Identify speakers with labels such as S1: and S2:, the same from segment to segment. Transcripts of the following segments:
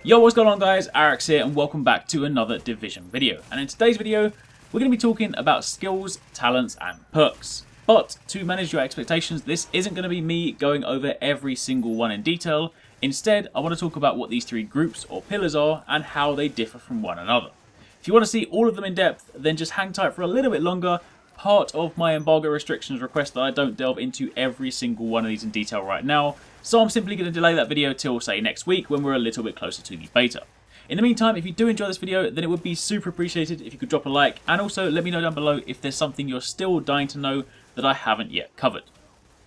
S1: Yo, what's going on guys, Arekkz here and welcome back to another Division video. And in today's video, we're going to be talking about skills, talents and perks. But to manage your expectations, this isn't going to be me going over every single one in detail. Instead, I want to talk about what these three groups or pillars are and how they differ from one another. If you want to see all of them in depth, then just hang tight for a little bit longer. Part of my embargo restrictions request that I don't delve into every single one of these in detail right now, so I'm simply going to delay that video till say next week when we're a little bit closer to the beta. In the meantime, if you do enjoy this video, then it would be super appreciated if you could drop a like, and also let me know down below if there's something you're still dying to know that I haven't yet covered.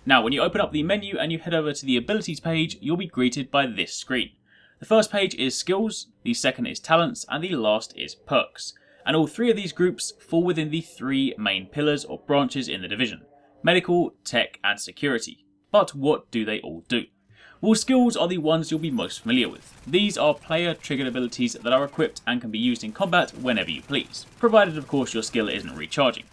S1: Now, when you open up the menu and you head over to the abilities page, you'll be greeted by this screen. The first page is skills, the second is talents, and the last is perks. And all three of these groups fall within the three main pillars or branches in the division: medical, tech and security. But what do they all do? Well, skills are the ones you'll be most familiar with. These are player triggered abilities that are equipped and can be used in combat whenever you please, provided of course your skill isn't recharging.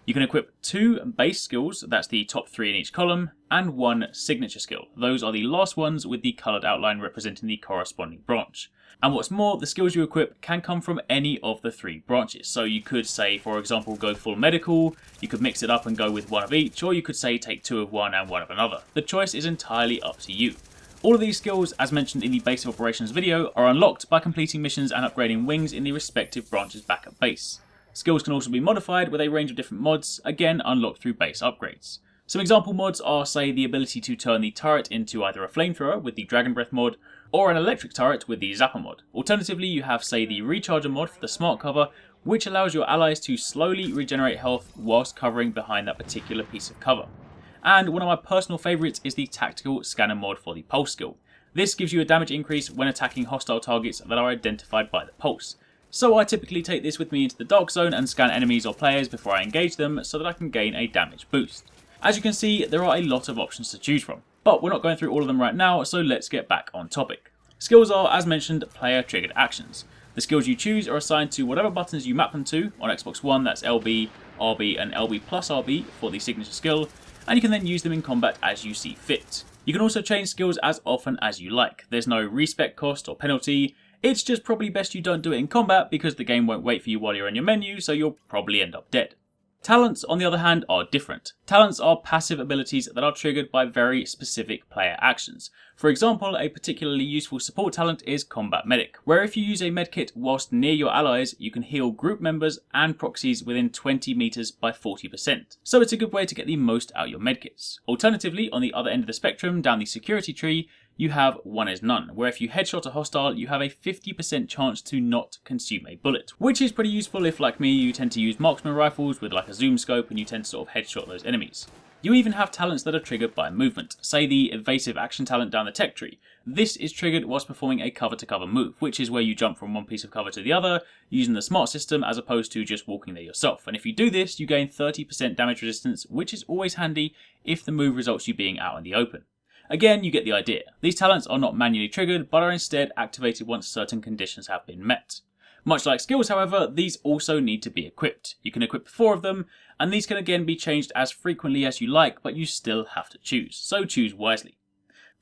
S1: You can equip 2 base skills, that's the top 3 in each column, and 1 signature skill. Those are the last ones with the coloured outline representing the corresponding branch. And what's more, the skills you equip can come from any of the 3 branches. So you could say, for example, go full medical, you could mix it up and go with 1 of each, or you could say take 2 of one and 1 of another. The choice is entirely up to you. All of these skills, as mentioned in the base of operations video, are unlocked by completing missions and upgrading wings in the respective branches back at base. Skills can also be modified with a range of different mods, again unlocked through base upgrades. Some example mods are, say, the ability to turn the turret into either a flamethrower with the Dragon Breath mod, or an electric turret with the Zapper mod. Alternatively, you have, say, the Recharger mod for the Smart Cover, which allows your allies to slowly regenerate health whilst covering behind that particular piece of cover. And one of my personal favourites is the Tactical Scanner mod for the Pulse skill. This gives you a damage increase when attacking hostile targets that are identified by the pulse. So I typically take this with me into the Dark Zone and scan enemies or players before I engage them so that I can gain a damage boost. As you can see, there are a lot of options to choose from, but we're not going through all of them right now, so let's get back on topic. Skills are, as mentioned, player triggered actions. The skills you choose are assigned to whatever buttons you map them to. On Xbox One, that's LB, RB and LB plus RB for the signature skill, and you can then use them in combat as you see fit. You can also change skills as often as you like. There's no respec cost or penalty. It's just probably best you don't do it in combat because the game won't wait for you while you're in your menu, so you'll probably end up dead. Talents, on the other hand, are different. Talents are passive abilities that are triggered by very specific player actions. For example, a particularly useful support talent is Combat Medic, where if you use a medkit whilst near your allies, you can heal group members and proxies within 20 meters by 40%. So it's a good way to get the most out of your medkits. Alternatively, on the other end of the spectrum, down the security tree, you have One is None, where if you headshot a hostile, you have a 50% chance to not consume a bullet, which is pretty useful if, like me, you tend to use marksman rifles with like a zoom scope and you tend to sort of headshot those enemies. You even have talents that are triggered by movement, say the evasive action talent down the tech tree. This is triggered whilst performing a cover-to-cover move, which is where you jump from one piece of cover to the other, using the smart system as opposed to just walking there yourself. And if you do this, you gain 30% damage resistance, which is always handy if the move results you being out in the open. Again, you get the idea. These talents are not manually triggered, but are instead activated once certain conditions have been met. Much like skills, however, these also need to be equipped. You can equip 4 of them, and these can again be changed as frequently as you like, but you still have to choose, so choose wisely.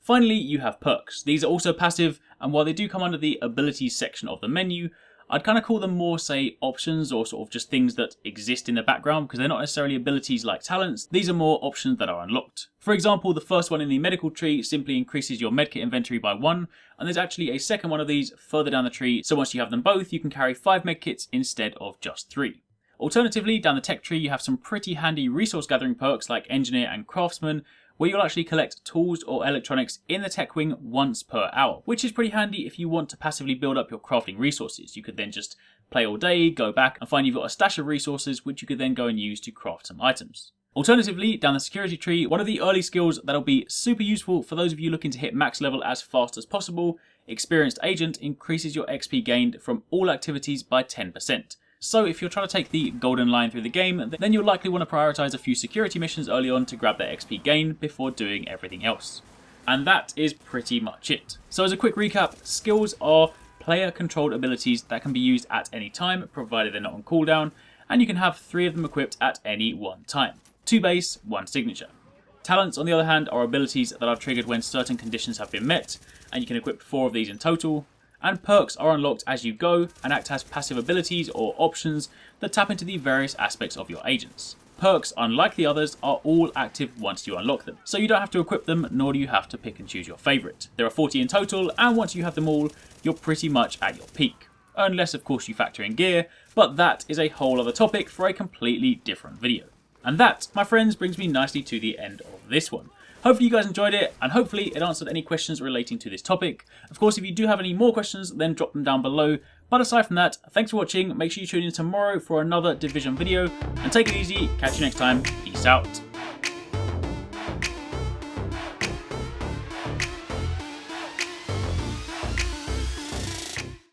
S1: Finally, you have perks. These are also passive, and while they do come under the abilities section of the menu, I'd kind of call them more, say, options or sort of just things that exist in the background because they're not necessarily abilities like talents. These are more options that are unlocked. For example, the first one in the medical tree simply increases your medkit inventory by 1, and there's actually a second one of these further down the tree, so once you have them both, you can carry 5 medkits instead of just 3. Alternatively, down the tech tree, you have some pretty handy resource gathering perks like Engineer and Craftsman, where you'll actually collect tools or electronics in the tech wing once per hour, which is pretty handy if you want to passively build up your crafting resources. You could then just play all day, go back and find you've got a stash of resources which you could then go and use to craft some items. Alternatively, down the security tree, one of the early skills that'll be super useful for those of you looking to hit max level as fast as possible, Experienced Agent increases your XP gained from all activities by 10%. So if you're trying to take the golden line through the game, then you'll likely want to prioritise a few security missions early on to grab that XP gain before doing everything else. And that is pretty much it. So as a quick recap, skills are player controlled abilities that can be used at any time, provided they're not on cooldown, and you can have 3 of them equipped at any one time. 2 base, 1 signature. Talents, on the other hand, are abilities that are triggered when certain conditions have been met, and you can equip 4 of these in total. and perks are unlocked as you go and act as passive abilities or options that tap into the various aspects of your agents. Perks, unlike the others, are all active once you unlock them, so you don't have to equip them, nor do you have to pick and choose your favourite. There are 40 in total, and once you have them all, you're pretty much at your peak. Unless of course you factor in gear, but that is a whole other topic for a completely different video. And that, my friends, brings me nicely to the end of this one. Hopefully you guys enjoyed it, and hopefully it answered any questions relating to this topic. Of course, if you do have any more questions, then drop them down below. But aside from that, thanks for watching. Make sure you tune in tomorrow for another Division video, and take it easy. Catch you next time. Peace out.